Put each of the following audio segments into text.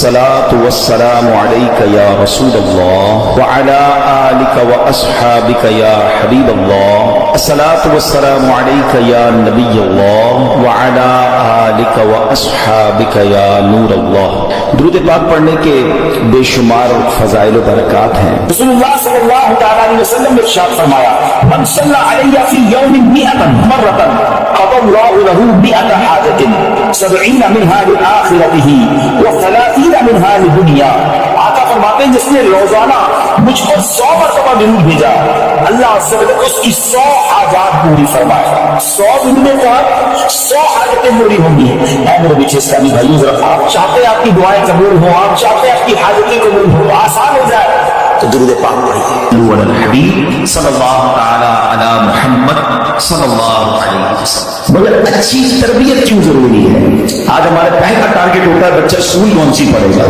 الصلاة والسلام عليك يا رسول الله وعلى آلك وأصحابك يا حبيب الله. الصلاة والسلام عليك يا نبي الله وعلى آلك وأصحابك يا نور الله. درود پاک پڑھنے کے بے شمار فضائل و برکات ہیں. رسول اللہ صلی اللہ علیہ وسلم نے ارشاد فرمایا من صلی علیہ فی یوم 100 مرۃ قضى اللہ له 100 حاجۃ 70 منها لآخرته و30 منها لدنیا. آقا فرماتے ہیں جس نے روزانہ مجھ پر 100 مرتبہ درود بھیجا اللہ عز و جل اس کی 100 حاجات پوری فرمائے. 100 دن میں کہا 100 حاجتیں پوری ہوں گی. اے میرے پیچھے اسلامی بھائیو ذرا آپ چاہتے ہیں آپ کی دعائیں قبول ہوں, آپ چاہتے ہیں آپ کی حاجتیں قبول ہوں, آسان ہو جائے تو درود پاک پڑھیے. علی الحبیب صلی اللہ تعالی علی محمد صلی اللہ علیہ وسلم. مگر اچھی تربیت کیوں ضروری ہے؟ آج ہمارے پہلا ٹارگٹ ہوتا ہے بچہ اسکول کون سی پڑھے گا.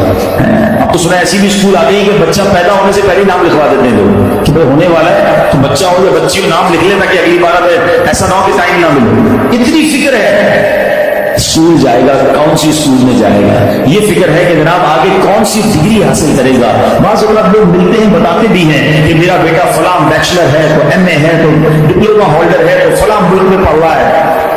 اب تو سنا ایسی بھی اسکول آ گئی کہ بچہ پیدا ہونے سے پہلے نام لکھوا دیتے ہیں لوگ کہ بھائی ہونے والا ہے تو بچہ ہو یا بچی ہو نام لکھ لے تاکہ اگلی بار ایسا نہ ہو کہ ٹائم نہ ملے. اتنی فکر ہے اسکول جائے گا کون سی اسکول میں جائے گا, یہ فکر ہے کہ جناب آگے کون سی ڈگری حاصل کرے گا. بعض اوقات لوگ ملتے ہیں بتاتے بھی ہیں کہ میرا بیٹا فلاں بیچلر ہے تو ایم اے ہے تو ڈپلوما ہولڈر ہے تو فلاں ملک میں پڑھ رہا ہے.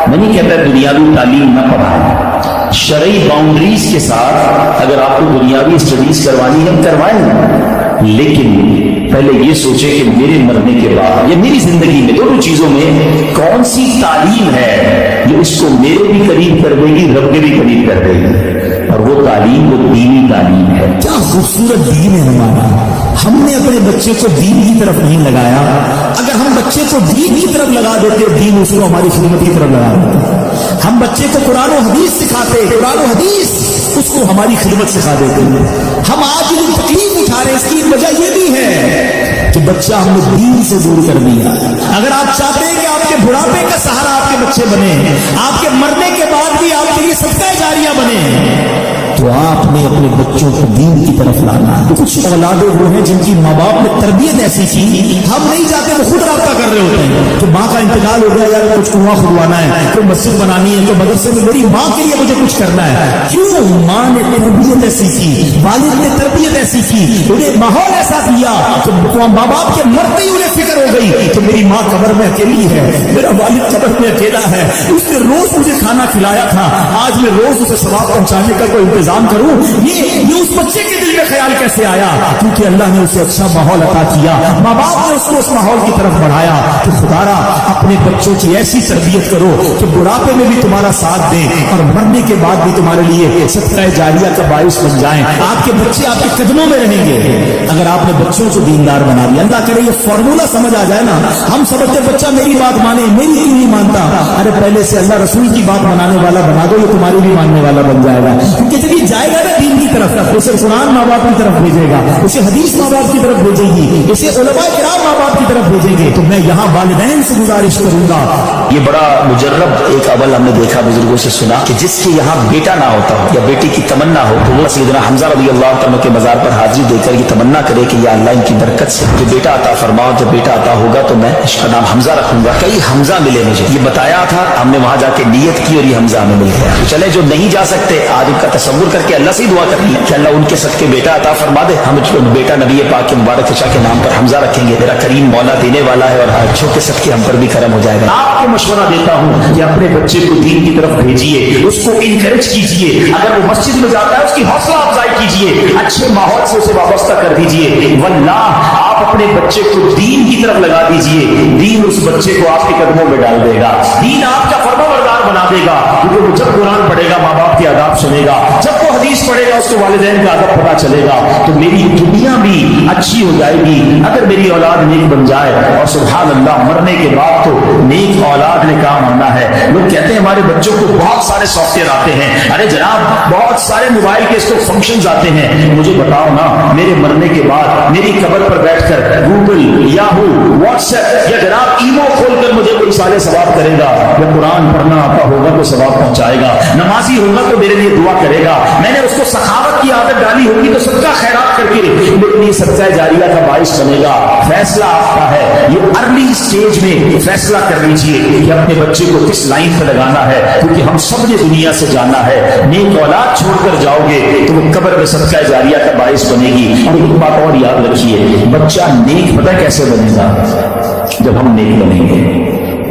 میں نہیں کہتا دنیاوی تعلیم نہ پڑھائیں, شرعی باؤنڈریز کے ساتھ اگر آپ کو دنیاوی اسٹڈیز کروانی ہے کروائیں, لیکن پہلے یہ سوچے کہ میرے مرنے کے بعد یا میری زندگی میں دونوں چیزوں میں کون سی تعلیم ہے جو اس کو میرے بھی قریب کر دے گی, رب کے بھی قریب کر دے گی, اور وہ تعلیم وہ دینی تعلیم ہے. کیا خوبصورت دین ہے ہمارا. ہم نے اپنے بچے کو دین کی طرف نہیں لگایا. اگر ہم بچے کو دین کی طرف لگا دیتے دین اس کو ہماری خدمت کی طرف لگا دیتے. ہم بچے کو قرآن و حدیث سکھاتے, قرآن و حدیث اس کو ہماری خدمت سکھا دیتے. ہم آج جو تکلیف اٹھا رہے ہیں اس کی وجہ یہ بھی ہے کہ بچہ ہم نے دین سے دور کر دیا. اگر آپ چاہتے ہیں کہ آپ کے بڑھاپے کا سہارا آپ کے بچے بنے, آپ کے مرنے کے بعد بھی آپ کے لیے صدقہ جاریہ بنے, تو آپ نے اپنے بچوں کو دین کی طرف لانا. کچھ اولادیں وہ ہیں جن کی ماں باپ نے تربیت ایسی کی ہم نہیں چاہتے, وہ خود رابطہ کر رہے ہوتے ہیں کہ ماں کا انتقال ہو گیا یا کچھ کنواں کھدوانا ہے, کوئی مسجد بنانی ہے, تو مدرسے میں میری ماں کے لیے مجھے کچھ کرنا ہے. کیوں؟ ماں نے تربیت ایسی کی, والد نے تربیت ایسی کی, انہیں ماحول ایسا دیا کہ ماں باپ کے مرتے ہی انہیں فکر ہو گئی کہ میری ماں قبر میں اکیلی ہے, میرا والد قبر میں اکیلا ہے, اس نے روز مجھے کھانا کھلایا تھا, آج میں روز اسے ثواب پہنچانے کا کوئی انتظام کروں. یہ اس بچے کے دل میں خیال کیسے آیا؟ کیونکہ اللہ نے اسے اچھا ماحول عطا کیا, ماں باپ نے اس کو اس ماحول کی طرف بڑھایا. تو خدارا اپنے بچوں کی ایسی تربیت کرو کہ بڑھاپے میں بھی تمہارا ساتھ دیں اور مرنے کے بعد بھی تمہارے لیے صدقہ جاریہ کا باعث بن جائیں. آپ کے بچے آپ کے قدموں میں رہیں گے اگر آپ نے بچوں کو دیندار بنا دیا. اللہ کرے یہ فارمولہ سمجھ آ جائے نا. ہم سمجھتے بچہ میری بات مانے, میری کیوں نہیں مانتا؟ ارے پہلے سے اللہ رسول کی بات منانے والا بنا دو, یہ تمہاری بھی ماننے والا بن جائے گا. کیونکہ جب یہ جائے گا نا دین کی طرف, اسے قرآن ماں باپ کی طرف بھیجے گا, اسے حدیث ماں باپ کی طرف بھیجے گی, اسے علماء کرام ماں باپ کی طرف بھیجیں گے. تو میں یہاں والدین سے گزارش کروں گا. یہ بڑا مجرب ایک عمل ہم نے دیکھا, بزرگوں سے سنا کہ جس کے یہاں بیٹا نہ ہوتا ہو یا بیٹی کی تمنا ہو تو وہ سیدنا حمزہ رضی اللہ عنہ کے مزار پر حاضری دے کر یہ تمنا کرے کہ یا اللہ ان کی برکت سے جو بیٹا عطا فرماؤ, جب بیٹا عطا ہوگا تو میں اس کا نام حمزہ رکھوں گا. کئی حمزہ ملے مجھے, یہ بتایا تھا, ہم نے وہاں جا کے نیت کی اور یہ حمزہ ہمیں مل گیا. چلے جو نہیں جا سکتے آج ان کا تصور کر کے اللہ سے دعا کرنی ہے کہ اللہ ان کے صدقے بیٹا عطا فرما دے. ہم بیٹا نبی پاک کے مبارک چچا کے نام پر حمزہ رکھیں گے. میرا کریم مولا دینے والا ہے اور بچوں کے صدقے ہم پر بھی کرم ہو جائے گا. آپ کو مشورہ دیتا ہوں کہ اپنے بچے کو دین کی طرف بھیجیے, اس کو انکریج کیجیے. اگر وہ مسجد میں جاتا ہے اس کی حوصلہ افزائی کیجیے, اچھے ماحول سے اسے وابستہ کر دیجیے. واللہ آپ اپنے بچے کو دین کی طرف لگا دیجیے, دین اس بچے کو آپ کے قدموں میں ڈال دے گا, دین آپ کا فرمانبردار بنا دے گا. کیونکہ وہ جب قرآن پڑھے گا ماں باپ کے آداب سنے گا, جب وہ حدیث پڑھے گا اس کو والدین کا ادب پتہ چلے گا, تو میری دنیا بھی اچھی ہو جائے گی. اگر میری اولاد نیک بن جائے, اور سبحان اللہ مرنے کے بعد تو نیک اولاد نے کام آنا ہے. لوگ کہتے ہیں ہمارے بچوں کو بہت سارے سافٹ ویئر آتے ہیں. ارے جناب بہت سارے موبائل کے اس کو فنکشنز آتے ہیں. مجھے بتاؤ نا, میرے مرنے کے بعد میری قبر پر بیٹھ کر گوگل، یاہو، واٹس ایپ یا جناب ایمو کھول کر مجھے کوئی سال ثواب کرے گا، یا قرآن پڑھنا آتا ہوگا تو ثواب پہنچائے گا، نمازی ہوگا تو میرے لیے دعا کرے گا، میں نے اس کو سخاوت کی عادت ڈالی ہوگی تو صدقہ خیرات کر کے میرے لیے صدقہ جاریہ کا باعث بنے گا۔ فیصلہ آپ کا ہے، یہ ارلی سٹیج میں فیصلہ کر لیجئے کہ اپنے بچے کو کس لائن پہ لگانا ہے، کیونکہ ہم سب نے دنیا سے جانا ہے، نیک اولاد چھوڑ کر جاؤ گے تو وہ قبر میں صدقہ جاریہ کا باعث بنے گی۔ اور ایک بات اور یاد رکھیے، بچہ نیک پتہ کیسے بنے گا؟ جب ہم نیک بنیں گے۔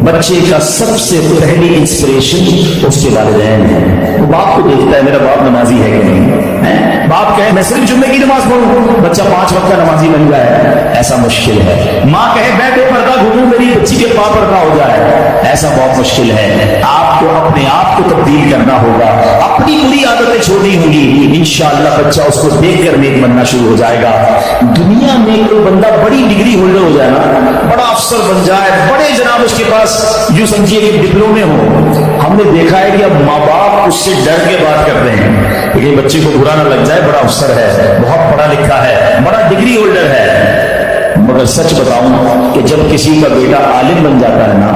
بچے کا سب سے پہلی انسپریشن اس کے والدین ہیں۔ وہ باپ کو دیکھتا ہے میرا باپ نمازی ہے کہ نہیں، باپ کہے میں صرف جمعے کی نماز پڑھوں، بچہ 5 وقت کا نمازی بن جائے، ایسا مشکل ہے۔ ماں کہے میں بے پردہ گھوموں، میری بچی کے پاں پردہ ہو جائے، ایسا بہت مشکل ہے۔ آپ کو اپنے آپ کو تبدیل کرنا ہوگا، اپنی بری عادتیں چھوڑنی ہوں گی، انشاءاللہ بچہ اس کو دیکھ کر نیک بننا شروع ہو جائے گا۔ دنیا میں کوئی بندہ بڑی ڈگری ہولڈر ہو جائے نا، بڑا افسر بن جائے، بڑے جناب اس کے پاس جو سمجھیے کہ ڈپلومے ہو، ہم نے دیکھا ہے کہ اب ماں باپ اس سے ڈر کے بات کرتے ہیں کہ بچے کو برا نہ لگ جائے، بڑا افسر ہے، بہت پڑھا لکھا ہے، بڑا ڈگری ہولڈر ہے۔ مگر سچ بتاؤں کہ جب کسی کا بیٹا عالم بن جاتا ہے نا،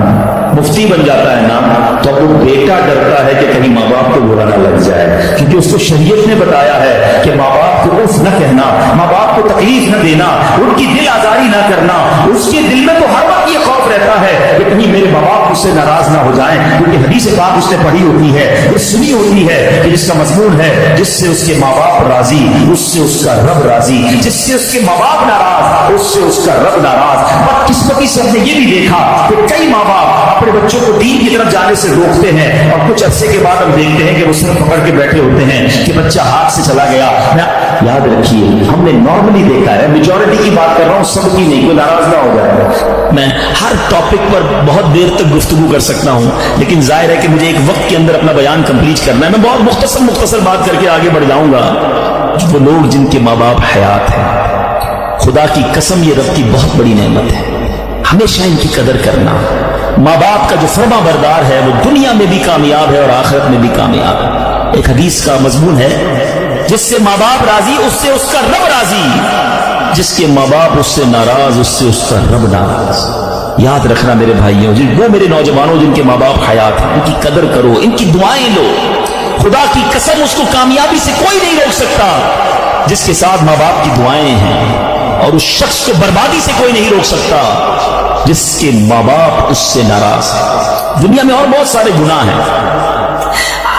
مفتی بن جاتا ہے نا، تو وہ بیٹا ڈرتا ہے کہ کہیں ماں باپ کو برا نہ لگ جائے، کیونکہ اس کو شریعت نے بتایا ہے کہ ماں باپ کو اف نہ کہنا، ماں باپ کو تکلیف نہ دینا، ان کی دل آزاری نہ کرنا۔ اس کے دل میں تو ہر وقت یہ خوف رہتا ہے کہ کہیں میرے ماں باپ مجھ سے ناراض نہ ہو جائیں، کیونکہ حدیث پاک اس نے پڑھی ہوتی ہے، یہ سنی ہوتی ہے کہ جس کا مضمون ہے جس سے اس کے ماں باپ راضی اس سے اس کا رب راضی، جس سے اس کے ماں باپ ناراض اس سے اس کا رب ناراض۔ بدقسمتی سے ہم نے یہ بھی دیکھا کہ کئی ماں باپ اپنے بچوں کو دین کی طرف جانے سے روکتے ہیں، اور کچھ عرصے کے بعد ہم دیکھتے ہیں کہ وہ سر پکڑ کے بیٹھے ہوتے ہیں کہ بچہ ہاتھ سے چلا گیا۔ یاد رکھیے ہم نے نارملی دیکھا ہے، میجورٹی کی بات کر رہا ہوں، سب کی نہیں، کوئی ناراض نہ ہو جائے۔ میں ہر ٹاپک پر بہت دیر تک گفتگو کر سکتا ہوں، لیکن ظاہر ہے کہ مجھے ایک وقت کے اندر اپنا بیان کمپلیٹ کرنا ہے۔ میں بہت مختصر بات کر کے آگے بڑھ جاؤں گا۔ وہ لوگ جن کے ماں باپ حیات ہیں، خدا کی قسم یہ رب کی بہت بڑی نعمت ہے، ہمیشہ ان کی قدر کرنا۔ ماں باپ کا جو فرما بردار ہے وہ دنیا میں بھی کامیاب ہے اور آخرت میں بھی کامیاب ہے۔ ایک حدیث کا مضمون ہے، جس سے ماں باپ راضی اس سے اس کا رب راضی، جس کے ماں باپ اس سے ناراض اس سے اس کا رب ناراض۔ یاد رکھنا میرے بھائیوں، وہ میرے نوجوانوں جن کے ماں باپ حیات ہیں، ان کی قدر کرو، ان کی دعائیں لو۔ خدا کی قسم اس کو کامیابی سے کوئی نہیں روک سکتا جس کے ساتھ ماں باپ کی دعائیں ہیں، اور اس شخص کو بربادی سے کوئی نہیں روک سکتا جس کے ماں باپ اس سے ناراض ہیں۔ دنیا میں اور بہت سارے گناہ ہیں،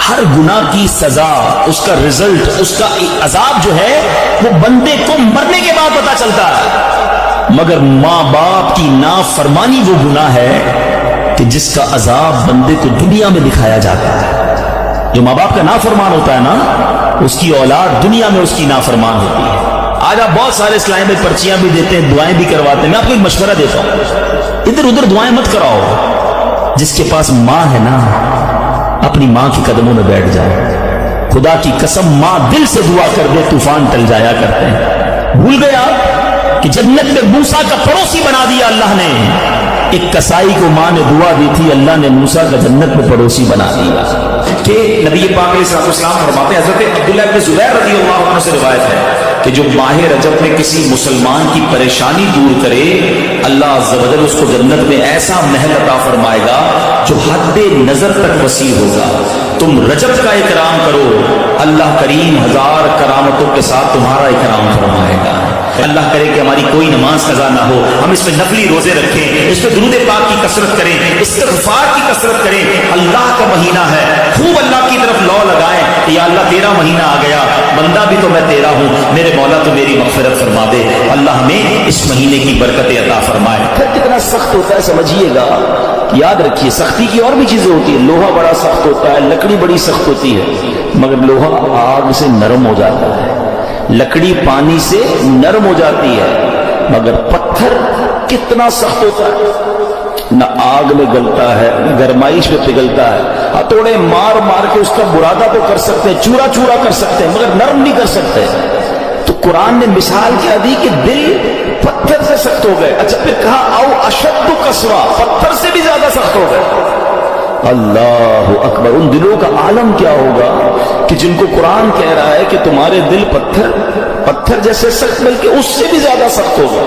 ہر گناہ کی سزا، اس کا رزلٹ، اس کا عذاب جو ہے وہ بندے کو مرنے کے بعد پتہ چلتا ہے، مگر ماں باپ کی نافرمانی وہ گناہ ہے کہ جس کا عذاب بندے کو دنیا میں دکھایا جاتا ہے۔ جو ماں باپ کا نافرمان ہوتا ہے نا، اس کی اولاد دنیا میں اس کی نافرمان ہوتی ہے۔ آج آپ بہت سارے اسلام میں پرچیاں بھی دیتے ہیں، دعائیں بھی کرواتے ہیں، میں آپ کو ایک مشورہ دیتا ہوں، ادھر ادھر دعائیں مت کراؤ۔ جس کے پاس ماں ہے نا، اپنی ماں کے قدموں میں بیٹھ جائے۔ خدا کی قسم ماں دل سے دعا کر دے طوفان ٹل جایا کرتے ہیں۔ بھول گئے آپ کہ جنت میں موسیٰ کا پڑوسی بنا دیا اللہ نے؟ ایک کسائی کو ماں نے دعا دی تھی، اللہ نے موسیٰ کا جنت میں پڑوسی بنا دیا۔ کہ نبی پاک علیہ السلام فرماتے ہیں، حضرت عبداللہ بن زبیر رضی اللہ عنہ سے روایت ہے کہ جو ماہ رجب میں کسی مسلمان کی پریشانی دور کرے، اللہ عز و جل اس کو جنت میں ایسا محل عطا فرمائے گا جو حد نظر تک وسیع ہوگا۔ تم رجب کا اکرام کرو، اللہ کریم 1000 کرامتوں کے ساتھ تمہارا اکرام فرمائے گا۔ اللہ کرے کہ ہماری کوئی نماز قضا نہ ہو، ہم اس میں نفلی روزے رکھیں، اس میں درود پاک کی کثرت کریں، استغفار کی کثرت کریں۔ اللہ کا مہینہ ہے، خوب اللہ کی طرف لو لگائیں کہ یا اللہ تیرا مہینہ آ گیا، بندہ بھی تو میں تیرا ہوں، میرے مولا تو میری مغفرت فرما دے۔ اللہ ہمیں اس مہینے کی برکت عطا فرمائے۔ پھر کتنا سخت ہوتا ہے سمجھیے گا، یاد رکھیے سختی کی اور بھی چیزیں ہوتی ہیں، لوہا بڑا سخت ہوتا ہے، لکڑی بڑی سخت ہوتی ہے، مگر لوہا آگ سے نرم ہو جاتا ہے، لکڑی پانی سے نرم ہو جاتی ہے، مگر پتھر کتنا سخت ہوتا ہے، نہ آگ میں گلتا ہے نہ گرمائش میں پگھلتا ہے۔ ہتھوڑے مار مار کے اس کا برادہ تو کر سکتے ہیں، چورا چورا کر سکتے ہیں، مگر نرم نہیں کر سکتے۔ تو قرآن نے مثال کیا دی کہ دل پتھر سے سخت ہو گئے۔ اچھا پھر کہا او اشد قسوہ، پتھر سے بھی زیادہ سخت ہو گئے۔ اللہ اکبر، ان دلوں کا عالم کیا ہوگا کہ جن کو قرآن کہہ رہا ہے کہ تمہارے دل پتھر جیسے سخت، بلکہ اس سے بھی زیادہ سخت ہوگا۔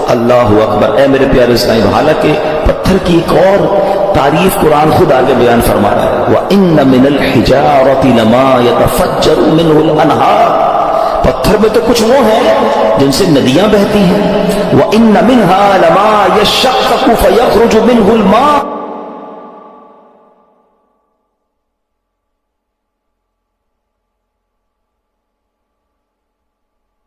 اللہ اکبر. اے میرے پیارے اسلام، حالانکہ پتھر کی ایک اور تعریف قرآن خود آگے بیان فرما رہا ہے. وَإِنَّ مِنَ الْحِجَارَةِ لَمَا يَتَفَجَّرُ مِنْهُ الْأَنْهَارُ، پتھر میں تو کچھ وہ ہیں جن سے ندیاں بہتی ہیں. وَإِنَّ مِنْهَا لَمَا يَشَّقَّقُ فَيَخْرُجُ مِنْهُ الْمَاءُ،